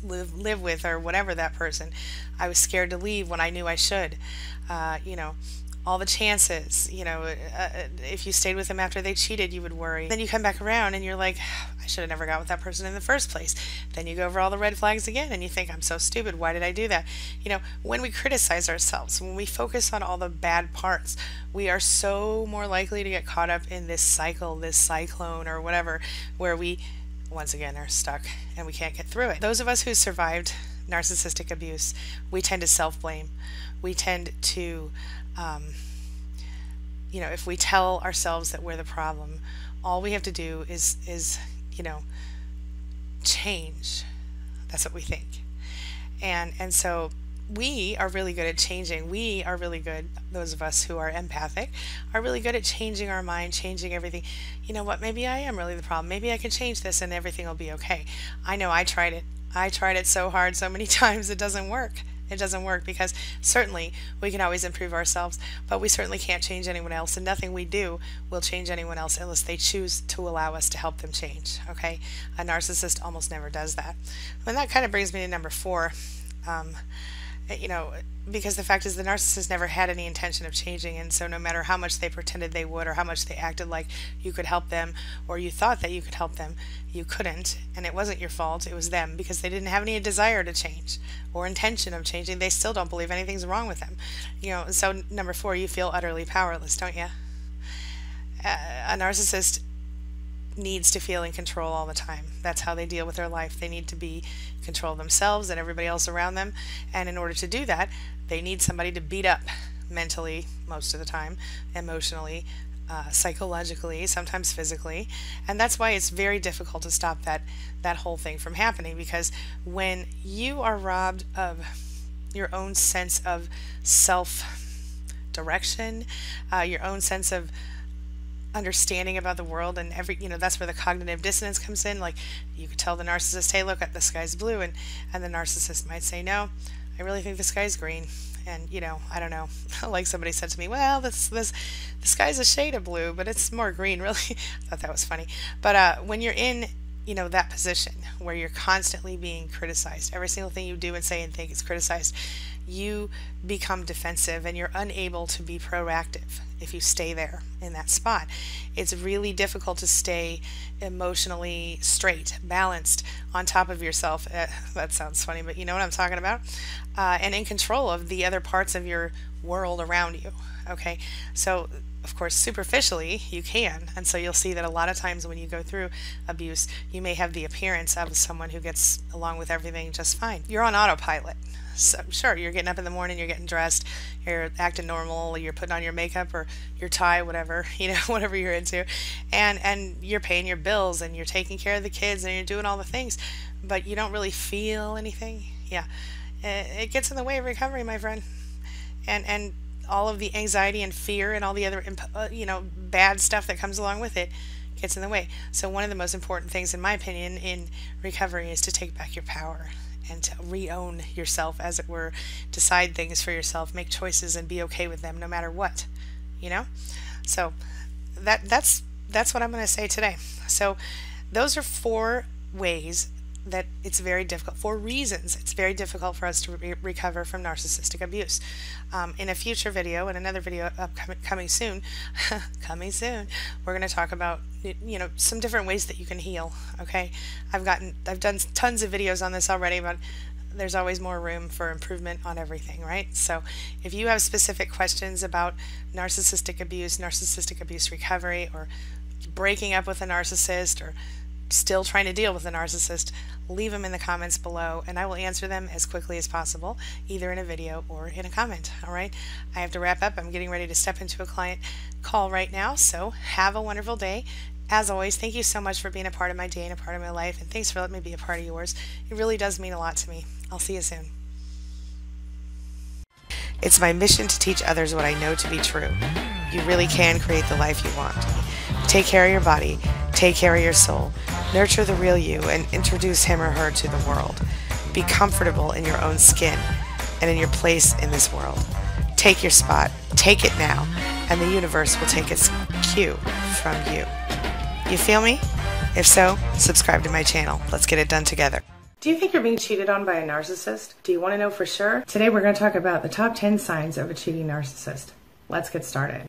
live with or whatever that person. I was scared to leave when I knew I should. All the chances, if you stayed with them after they cheated, you would worry. Then you come back around and you're like, I should have never got with that person in the first place. Then you go over all the red flags again and you think, I'm so stupid. Why did I do that? When we criticize ourselves, when we focus on all the bad parts, we are so more likely to get caught up in this cycle, this cyclone or whatever, where we once again are stuck and we can't get through it. Those of us who survived narcissistic abuse, we tend to self-blame. We tend to if we tell ourselves that we're the problem, all we have to do is change. That's what we think. And so we are really good at changing. We are really good, those of us who are empathic, are really good at changing our mind, changing everything. You know what, maybe I am really the problem. Maybe I can change this and everything will be okay. I know I tried it. I tried it so hard so many times it doesn't work. It doesn't work because certainly we can always improve ourselves, but we certainly can't change anyone else, and nothing we do will change anyone else unless they choose to allow us to help them change, okay? A narcissist almost never does that. And that kind of brings me to number 4. Because the fact is the narcissist never had any intention of changing, and so no matter how much they pretended they would or how much they acted like you could help them or you thought that you could help them, you couldn't, and it wasn't your fault, it was them, because they didn't have any desire to change or intention of changing. They still don't believe anything's wrong with them. So number 4, you feel utterly powerless, don't you? A narcissist needs to feel in control all the time. That's how they deal with their life. They need to be in control of themselves and everybody else around them, and in order to do that, they need somebody to beat up mentally most of the time, emotionally, psychologically, sometimes physically, and that's why it's very difficult to stop that whole thing from happening, because when you are robbed of your own sense of self-direction, your own sense of understanding about the world, and that's where the cognitive dissonance comes in. Like, you could tell the narcissist, hey, look, the sky's blue, and the narcissist might say, no, I really think the sky's green. And I don't know, like somebody said to me, well, the sky's a shade of blue, but it's more green, really. I thought that was funny. But when you're in that position where you're constantly being criticized, every single thing you do and say and think is criticized, you become defensive and you're unable to be proactive if you stay there in that spot. It's really difficult to stay emotionally straight, balanced, on top of yourself. That sounds funny, but you know what I'm talking about. And in control of the other parts of your world around you. Okay, so of course superficially you can, and so you'll see that a lot of times when you go through abuse, you may have the appearance of someone who gets along with everything just fine. You're on autopilot. So sure, you're getting up in the morning, you're getting dressed, you're acting normal, you're putting on your makeup or your tie, whatever, whatever you're into, and you're paying your bills and you're taking care of the kids and you're doing all the things, but you don't really feel anything. Yeah, it gets in the way of recovery, my friend, and all of the anxiety and fear and all the other bad stuff that comes along with it gets in the way. So one of the most important things, in my opinion, in recovery is to take back your power and to re-own yourself, as it were, decide things for yourself, make choices, and be okay with them no matter what, So that's what I'm going to say today. So those are 4 ways that it's very difficult, 4 reasons it's very difficult for us to recover from narcissistic abuse. In a future video, in another video coming soon, we're going to talk about some different ways that you can heal. Okay, I've done tons of videos on this already, but there's always more room for improvement on everything, right? So if you have specific questions about narcissistic abuse recovery, or breaking up with a narcissist, or still trying to deal with a narcissist, leave them in the comments below and I will answer them as quickly as possible, either in a video or in a comment. All right, I have to wrap up. I'm getting ready to step into a client call right now, so have a wonderful day. As always, thank you so much for being a part of my day and a part of my life, and thanks for letting me be a part of yours. It really does mean a lot to me. I'll see you soon. It's my mission to teach others what I know to be true. You really can create the life you want. Take care of your body, take care of your soul, nurture the real you, and introduce him or her to the world. Be comfortable in your own skin, and in your place in this world. Take your spot, take it now, and the universe will take its cue from you. You feel me? If so, subscribe to my channel. Let's get it done together. Do you think you're being cheated on by a narcissist? Do you want to know for sure? Today we're going to talk about the top 10 signs of a cheating narcissist. Let's get started.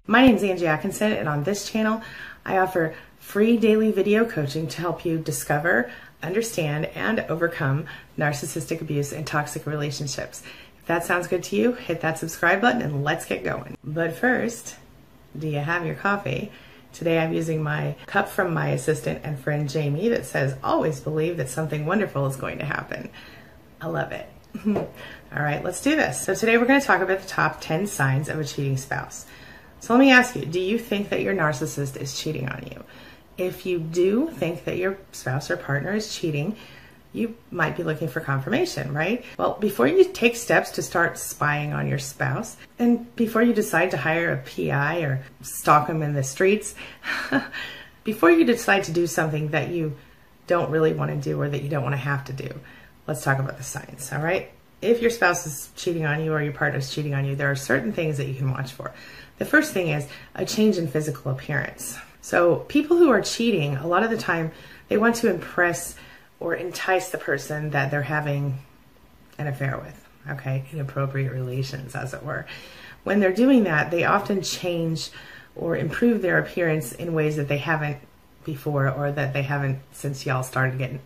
My name is Angie Atkinson, and on this channel I offer free daily video coaching to help you discover, understand, and overcome narcissistic abuse and toxic relationships. If that sounds good to you, hit that subscribe button and let's get going. But first, do you have your coffee? Today I'm using my cup from my assistant and friend Jamie that says, always believe that something wonderful is going to happen. I love it. All right, let's do this. So today we're going to talk about the top 10 signs of a cheating spouse. So let me ask you, do you think that your narcissist is cheating on you? If you do think that your spouse or partner is cheating, you might be looking for confirmation, right? Well, before you take steps to start spying on your spouse, and before you decide to hire a PI or stalk them in the streets, before you decide to do something that you don't really want to do or that you don't want to have to do, let's talk about the signs, all right? If your spouse is cheating on you or your partner is cheating on you, there are certain things that you can watch for. The first thing is a change in physical appearance. So people who are cheating, a lot of the time, they want to impress or entice the person that they're having an affair with, okay? Inappropriate relations, as it were. When they're doing that, they often change or improve their appearance in ways that they haven't before or that they haven't since y'all started getting,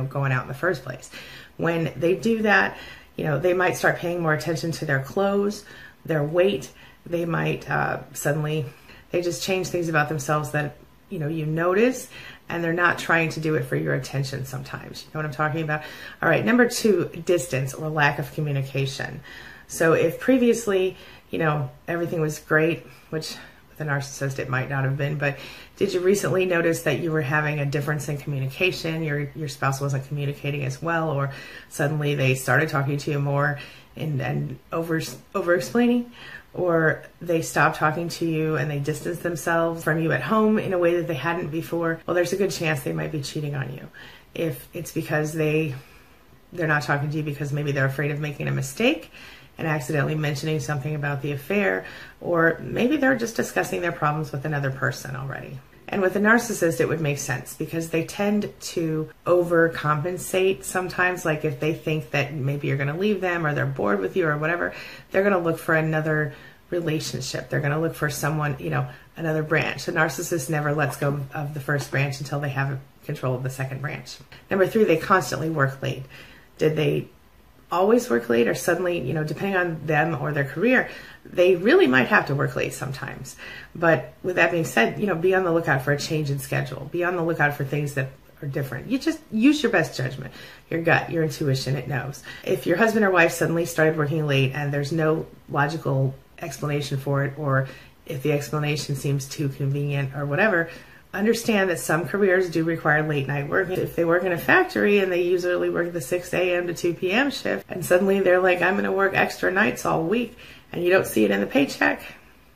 going out in the first place. When they do that, they might start paying more attention to their clothes, their weight. They might they just change things about themselves that, you notice, and they're not trying to do it for your attention sometimes. You know what I'm talking about? All right, number 2, distance or lack of communication. So if previously, everything was great, which with a narcissist it might not have been, but did you recently notice that you were having a difference in communication? Your spouse wasn't communicating as well, or suddenly they started talking to you more and over-explaining? Or they stop talking to you and they distance themselves from you at home in a way that they hadn't before, well, there's a good chance they might be cheating on you. If it's because they're not talking to you because maybe they're afraid of making a mistake and accidentally mentioning something about the affair, or maybe they're just discussing their problems with another person already. And with a narcissist, it would make sense because they tend to overcompensate sometimes. Like if they think that maybe you're going to leave them or they're bored with you or whatever, they're going to look for another relationship. They're going to look for someone, another branch. The narcissist never lets go of the first branch until they have control of the second branch. Number 3, they constantly work late. Did they always work late, or suddenly, depending on them or their career, they really might have to work late sometimes. But with that being said, be on the lookout for a change in schedule. Be on the lookout for things that are different. You just use your best judgment, your gut, your intuition, it knows. If your husband or wife suddenly started working late and there's no logical explanation for it, or if the explanation seems too convenient or whatever, understand that some careers do require late night work. If they work in a factory and they usually work the 6 a.m. to 2 p.m. shift, and suddenly they're like, I'm going to work extra nights all week, and you don't see it in the paycheck,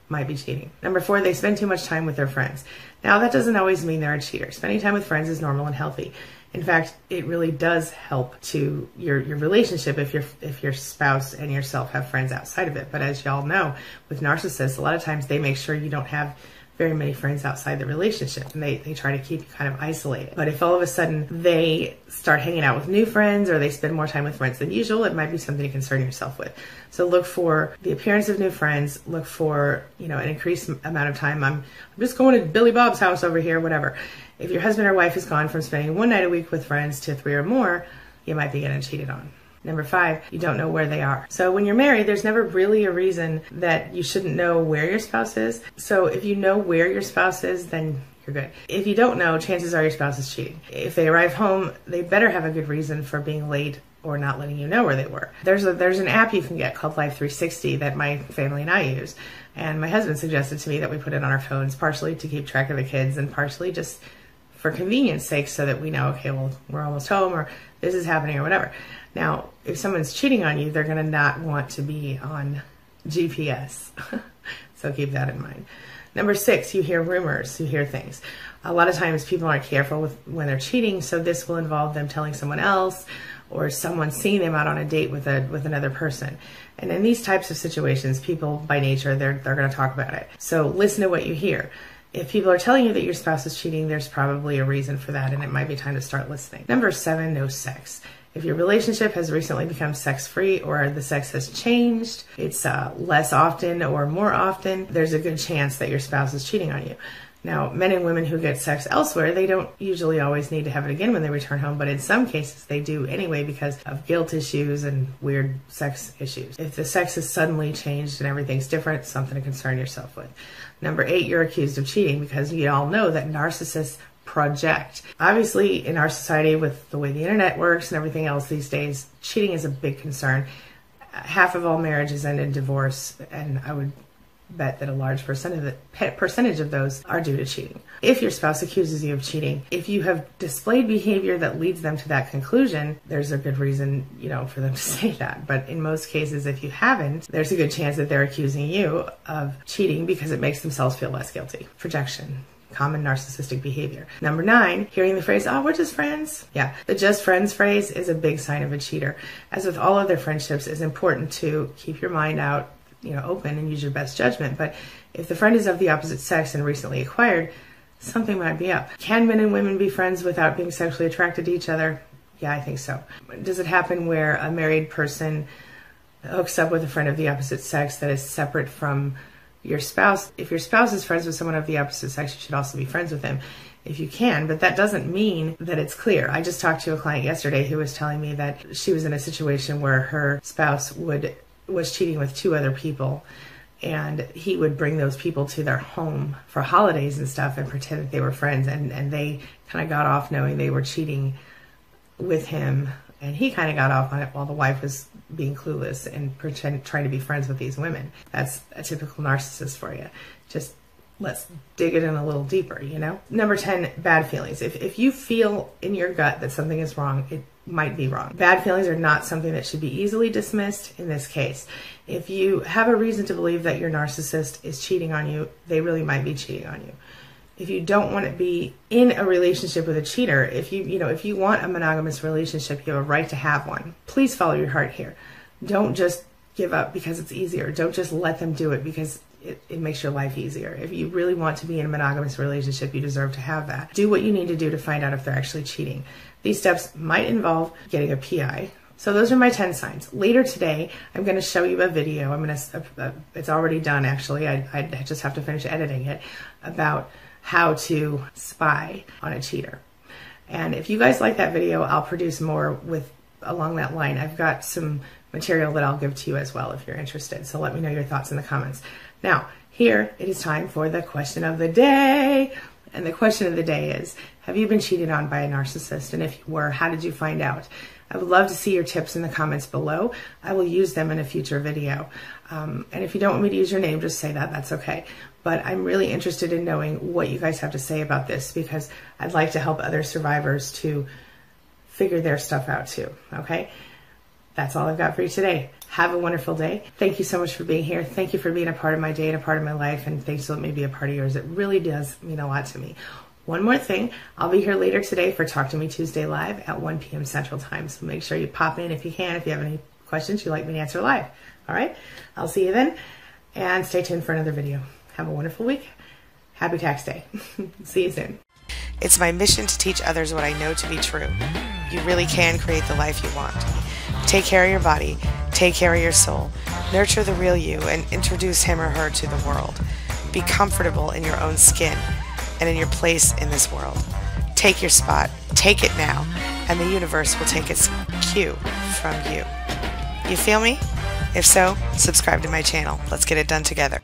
might be cheating. Number 4, they spend too much time with their friends. Now, that doesn't always mean they're a cheater. Spending time with friends is normal and healthy. In fact, it really does help to your relationship if your spouse and yourself have friends outside of it. But as y'all know, with narcissists, a lot of times they make sure you don't have very many friends outside the relationship, and they try to keep you kind of isolated. But if all of a sudden they start hanging out with new friends or they spend more time with friends than usual, it might be something to concern yourself with. So look for the appearance of new friends, look for, an increased amount of time. I'm just going to Billy Bob's house over here, whatever. If your husband or wife has gone from spending 1 night a week with friends to 3 or more, you might be getting cheated on. Number 5, you don't know where they are. So when you're married, there's never really a reason that you shouldn't know where your spouse is. So if you know where your spouse is, then you're good. If you don't know, chances are your spouse is cheating. If they arrive home, they better have a good reason for being late or not letting you know where they were. There's an app you can get called Life 360 that my family and I use. And my husband suggested to me that we put it on our phones, partially to keep track of the kids and partially just for convenience sake so that we know, okay, well, we're almost home or this is happening or whatever. Now, if someone's cheating on you, they're going to not want to be on GPS. So keep that in mind. Number 6, you hear rumors, you hear things. A lot of times people aren't careful when they're cheating, so this will involve them telling someone else or someone seeing them out on a date with another person. And in these types of situations, people by nature, they're going to talk about it. So listen to what you hear. If people are telling you that your spouse is cheating, there's probably a reason for that, and it might be time to start listening. Number 7, no sex. If your relationship has recently become sex-free or the sex has changed, it's less often or more often, there's a good chance that your spouse is cheating on you. Now, men and women who get sex elsewhere, they don't usually always need to have it again when they return home, but in some cases they do anyway because of guilt issues and weird sex issues. If the sex has suddenly changed and everything's different, something to concern yourself with. Number 8, you're accused of cheating because you all know that narcissists project. Obviously, in our society with the way the internet works and everything else these days, cheating is a big concern. Half of all marriages end in divorce, and I would bet that a large percentage of those are due to cheating. If your spouse accuses you of cheating, if you have displayed behavior that leads them to that conclusion, there's a good reason, for them to say that. But in most cases, if you haven't, there's a good chance that they're accusing you of cheating because it makes themselves feel less guilty. Projection. Common narcissistic behavior. Number 9, hearing the phrase, "Oh, we're just friends." Yeah, the "just friends" phrase is a big sign of a cheater. As with all other friendships, it's important to keep your mind out, open and use your best judgment. But if the friend is of the opposite sex and recently acquired, something might be up. Can men and women be friends without being sexually attracted to each other? Yeah, I think so. Does it happen where a married person hooks up with a friend of the opposite sex that is separate from your spouse? If your spouse is friends with someone of the opposite sex, you should also be friends with him if you can, but that doesn't mean that it's clear. I just talked to a client yesterday who was telling me that she was in a situation where her spouse was cheating with 2 other people, and he would bring those people to their home for holidays and stuff and pretend that they were friends, and they kind of got off knowing they were cheating with him, and he kind of got off on it while the wife was being clueless and trying to be friends with these women. That's a typical narcissist for you. Just let's dig it in a little deeper, Number 10, bad feelings. If you feel in your gut that something is wrong, it might be wrong. Bad feelings are not something that should be easily dismissed in this case. If you have a reason to believe that your narcissist is cheating on you, they really might be cheating on you. If you don't want to be in a relationship with a cheater, if you want a monogamous relationship, you have a right to have one. Please follow your heart here. Don't just give up because it's easier. Don't just let them do it because it makes your life easier. If you really want to be in a monogamous relationship, you deserve to have that. Do what you need to do to find out if they're actually cheating. These steps might involve getting a PI. So those are my 10 signs. Later today, I'm going to show you a video. It's already done actually. I just have to finish editing it, about how to spy on a cheater. And if you guys like that video, I'll produce more along that line. I've got some material that I'll give to you as well if you're interested. So let me know your thoughts in the comments. Now, here it is time for the question of the day. And the question of the day is, have you been cheated on by a narcissist? And if you were, how did you find out? I would love to see your tips in the comments below. I will use them in a future video. And if you don't want me to use your name, just say that. That's okay. But I'm really interested in knowing what you guys have to say about this, because I'd like to help other survivors to figure their stuff out too. Okay? That's all I've got for you today. Have a wonderful day. Thank you so much for being here. Thank you for being a part of my day and a part of my life, and thanks for letting me be a part of yours. It really does mean a lot to me. One more thing, I'll be here later today for Talk to Me Tuesday Live at 1 p.m. Central Time, so make sure you pop in if you can, if you have any questions you'd like me to answer live. All right? I'll see you then, and stay tuned for another video. Have a wonderful week. Happy Tax Day. See you soon. It's my mission to teach others what I know to be true. You really can create the life you want. Take care of your body, take care of your soul, nurture the real you, and introduce him or her to the world. Be comfortable in your own skin and in your place in this world. Take your spot, take it now, and the universe will take its cue from you. You feel me? If so, subscribe to my channel. Let's get it done together.